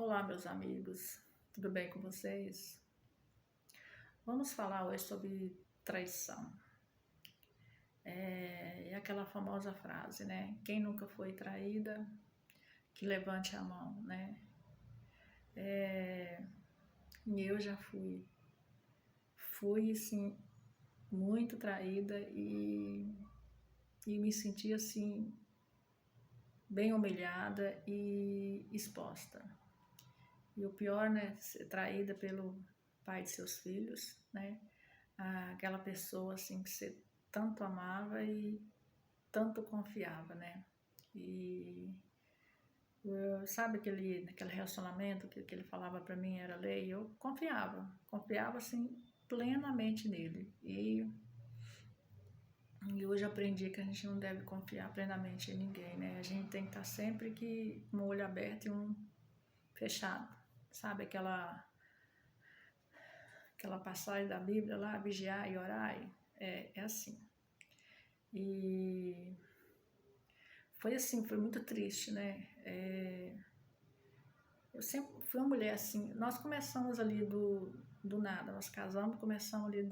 Olá, meus amigos, tudo bem com vocês? Vamos falar hoje sobre traição. É aquela famosa frase, né? Quem nunca foi traída, que levante a mão, né? E eu já fui assim, muito traída e me senti assim, bem humilhada e exposta. E o pior, né? Ser traída pelo pai de seus filhos, né? Aquela pessoa assim que você tanto amava e tanto confiava, né? E sabe aquele relacionamento que ele falava para mim era lei, eu confiava assim plenamente nele. E hoje aprendi que a gente não deve confiar plenamente em ninguém, né? A gente tem que estar sempre com um olho aberto e um fechado. Sabe aquela passagem da Bíblia lá, vigiar e orar? É assim. E foi assim, foi muito triste, né? Eu sempre fui uma mulher assim, nós começamos ali do nada, nós casamos, começamos ali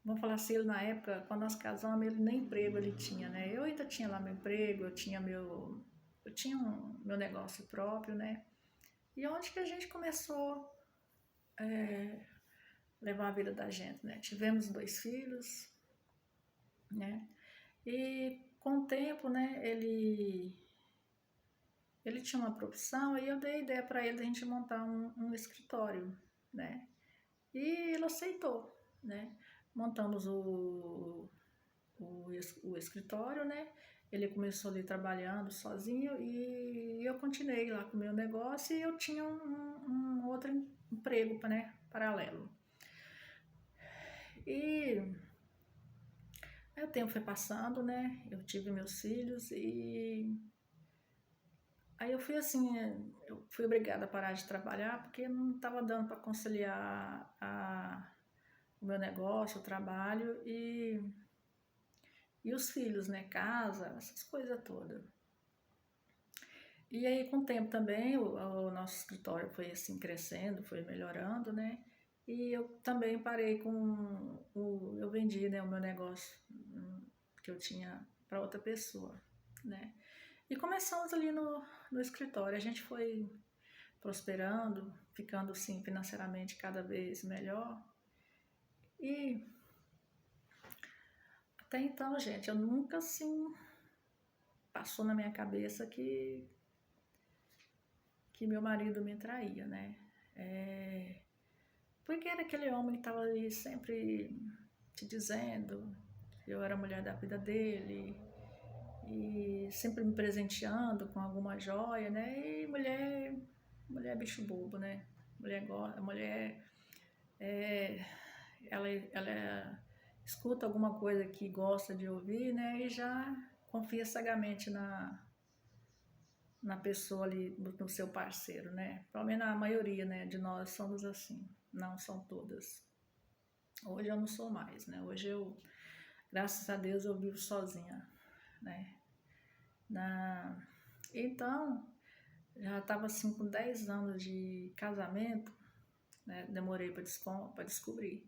vamos falar assim, ele na época, quando nós casamos, ele nem emprego ele tinha, né? Eu ainda tinha lá meu emprego, eu tinha meu negócio próprio, né? E onde que a gente começou a levar a vida da gente, né? Tivemos 2 filhos, né? E com o tempo, né, ele tinha uma profissão e eu dei ideia para ele da gente montar um escritório, né? E ele aceitou, né? Montamos o escritório, né? Ele começou ali trabalhando sozinho e eu continuei lá com o meu negócio e eu tinha um outro emprego, né? Paralelo. E aí o tempo foi passando, né? Eu tive meus filhos e aí eu fui assim, eu fui obrigada a parar de trabalhar porque não estava dando para conciliar o meu negócio, o trabalho e os filhos, né? Casa, essas coisas todas. E aí com o tempo também o nosso escritório foi assim crescendo, foi melhorando, né? E eu também parei eu vendi, né, o meu negócio que eu tinha para outra pessoa, né? E começamos ali no escritório, a gente foi prosperando, ficando assim financeiramente cada vez melhor. E até então, gente, eu nunca assim passou na minha cabeça que meu marido me traía, né? Porque era aquele homem que estava ali sempre te dizendo que eu era a mulher da vida dele e sempre me presenteando com alguma joia, né? E mulher é bicho bobo, né? Mulher ela escuta alguma coisa que gosta de ouvir, né? E já confia cegamente na pessoa ali, no seu parceiro, né? Pelo menos a maioria, né, de nós somos assim, não são todas. Hoje eu não sou mais, né? Hoje graças a Deus, eu vivo sozinha, né? Então, já estava assim com 10 anos de casamento, né? Demorei para descobrir.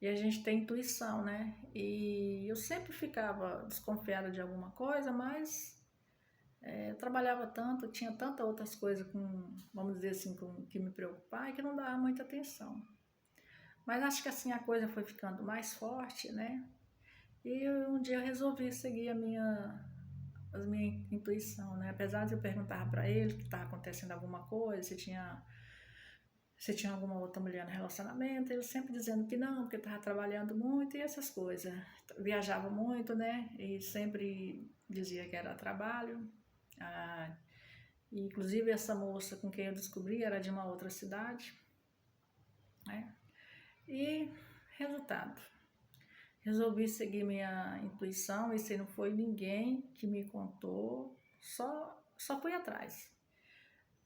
E a gente tem intuição, né? E eu sempre ficava desconfiada de alguma coisa, mas eu trabalhava tanto, tinha tantas outras coisas vamos dizer assim, que me preocupar e que não dava muita atenção. Mas acho que assim a coisa foi ficando mais forte, né? E um dia eu resolvi seguir a minha intuição, né? Apesar de eu perguntar para ele que estava acontecendo alguma coisa, se tinha alguma outra mulher no relacionamento, ele sempre dizendo que não, porque estava trabalhando muito e essas coisas. Viajava muito, né? E sempre dizia que era trabalho. Ah, inclusive essa moça com quem eu descobri era de uma outra cidade, né? E resultado, resolvi seguir minha intuição, e se não foi ninguém que me contou, só fui atrás.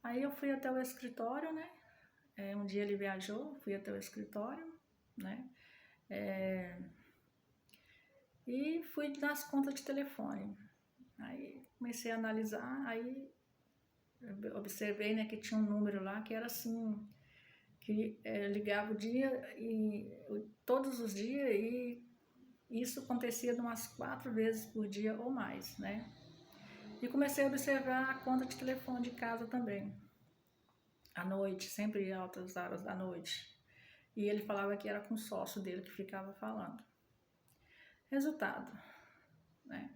Aí eu fui até o escritório, né? Um dia ele viajou, fui até o escritório, né? E fui nas contas de telefone. Aí comecei a analisar, aí eu observei, né, que tinha um número lá que era assim, que ligava o dia e todos os dias, e isso acontecia umas 4 vezes por dia ou mais, né? E comecei a observar a conta de telefone de casa também, à noite, sempre altas horas da noite. E ele falava que era com o sócio dele que ficava falando. Resultado, né?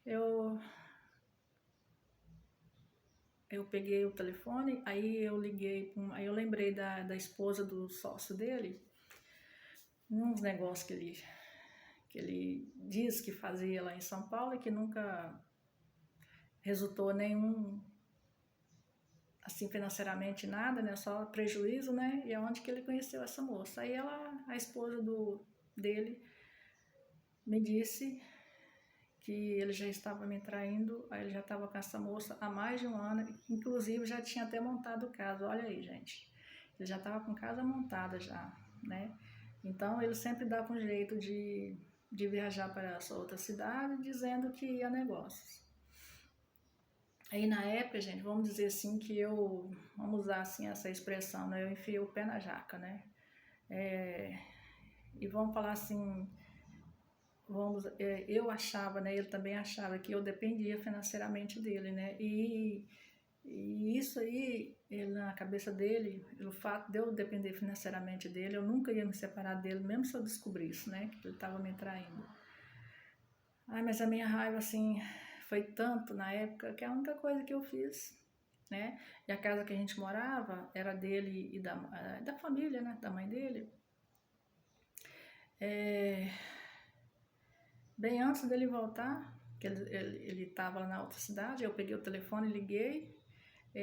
Eu peguei o telefone, aí eu liguei, aí eu lembrei da esposa do sócio dele, uns negócios que ele diz que fazia lá em São Paulo e que nunca resultou nenhum, assim, financeiramente nada, né, só prejuízo, né, e é onde que ele conheceu essa moça. Aí a esposa dele me disse que ele já estava me traindo, aí ele já estava com essa moça há mais de um ano, inclusive já tinha até montado casa, olha aí, gente. Ele já estava com casa montada já, né? Então ele sempre dava um jeito de viajar para essa outra cidade, dizendo que ia a negócios. Aí na época, gente, vamos dizer assim que vamos usar assim essa expressão, né? Eu enfiei o pé na jaca, né? E vamos falar assim, eu achava, né, ele também achava que eu dependia financeiramente dele, né, e isso aí, na cabeça dele, o fato de eu depender financeiramente dele, eu nunca ia me separar dele, mesmo se eu descobrisse, né, que ele estava me traindo. Ai, mas a minha raiva, assim, foi tanto na época que a única coisa que eu fiz, né, e a casa que a gente morava era dele e da família, né, da mãe dele. Bem antes dele voltar, que ele estava lá na outra cidade, eu peguei o telefone, liguei,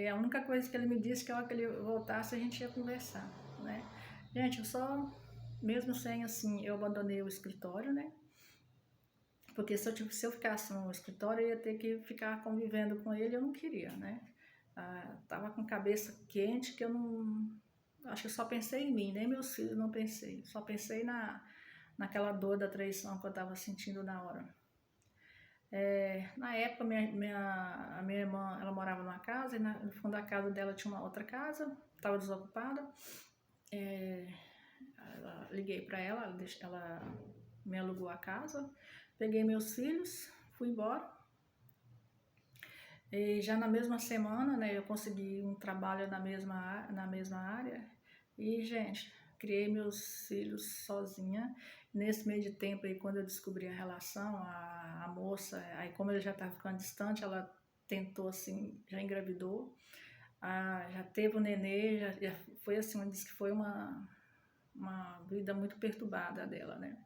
a única coisa que ele me disse que a hora que ele voltasse a gente ia conversar, né? Gente, eu só, mesmo sem assim, eu abandonei o escritório, né? Porque se eu ficasse no escritório, eu ia ter que ficar convivendo com ele, eu não queria, né? Tava com cabeça quente que eu não... Acho que eu só pensei em mim, nem meus filhos não pensei. Só pensei naquela dor da traição que eu estava sentindo na hora. Na época, a minha irmã, ela morava numa casa, e no fundo da casa dela tinha uma outra casa, estava desocupada. Liguei para ela me alugou a casa, peguei meus filhos, fui embora. E já na mesma semana, né, eu consegui um trabalho na mesma área. E, gente, criei meus filhos sozinha. Nesse meio de tempo aí, quando eu descobri a relação, a moça, aí como ele já estava ficando distante, ela tentou assim, já engravidou, já teve o nenê, já foi assim, diz que foi uma vida muito perturbada dela, né?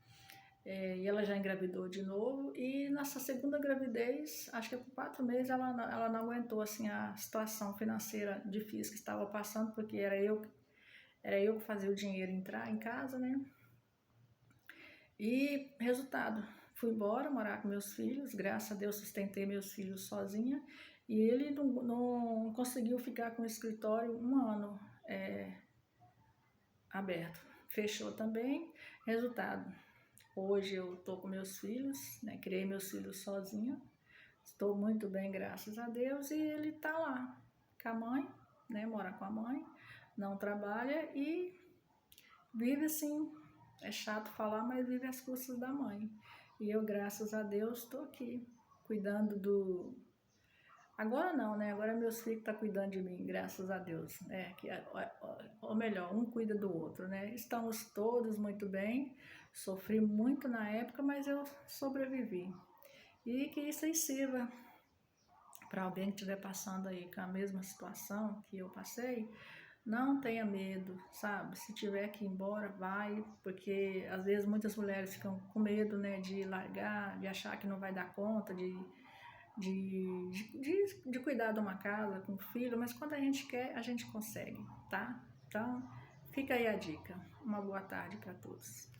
E ela já engravidou de novo, e nessa segunda gravidez, acho que por 4 meses, ela não aguentou assim, a situação financeira difícil que estava passando, porque era eu que fazia o dinheiro entrar em casa, né? E resultado, fui embora morar com meus filhos, graças a Deus sustentei meus filhos sozinha, e ele não conseguiu ficar com o escritório 1 ano aberto, fechou também. Resultado, hoje eu estou com meus filhos, né, criei meus filhos sozinha, estou muito bem, graças a Deus, e ele está lá com a mãe, né, mora com a mãe, não trabalha e vive assim, é chato falar, mas vive às custas da mãe. E eu, graças a Deus, estou aqui, cuidando Agora não, né? Agora meus filhos estão cuidando de mim, graças a Deus, né? Ou melhor, um cuida do outro, né? Estamos todos muito bem, sofri muito na época, mas eu sobrevivi. E que isso aí sirva para alguém que estiver passando aí com a mesma situação que eu passei. Não tenha medo, sabe? Se tiver que ir embora, vai, porque às vezes muitas mulheres ficam com medo, né, de largar, de achar que não vai dar conta, de cuidar de uma casa com filho, mas quando a gente quer, a gente consegue, tá? Então, fica aí a dica. Uma boa tarde para todos.